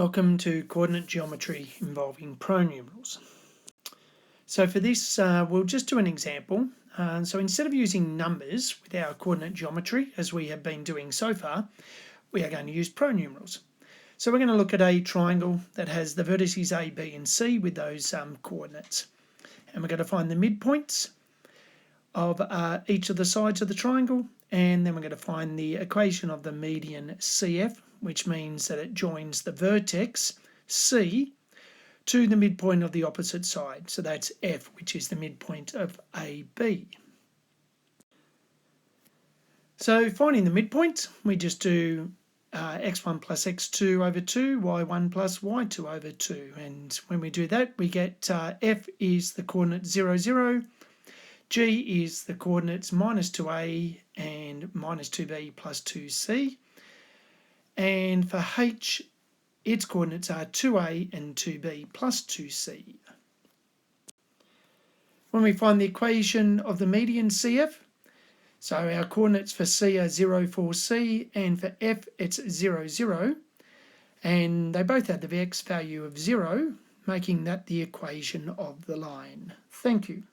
Welcome to coordinate geometry involving pronumerals. So for this we'll just do an example. So instead of using numbers with our coordinate geometry as we have been doing so far, we are going to use pronumerals. So we're going to look at a triangle that has the vertices A, B and C with those coordinates. And we're going to find the midpoints of each of the sides of the triangle, and then we're going to find the equation of the median CF, which means that it joins the vertex C to the midpoint of the opposite side. So that's F, which is the midpoint of AB. So finding the midpoint, we just do x1 plus x2 over 2, y1 plus y2 over 2. And when we do that, we get F is the coordinate 0, 0. G is the coordinates minus 2a and minus 2b plus 2c. And for H, its coordinates are 2a and 2b plus 2c. When we find the equation of the median CF, so our coordinates for C are 0, 4c, and for F it's 0, 0. And they both have the Vx value of 0, making that the equation of the line. Thank you.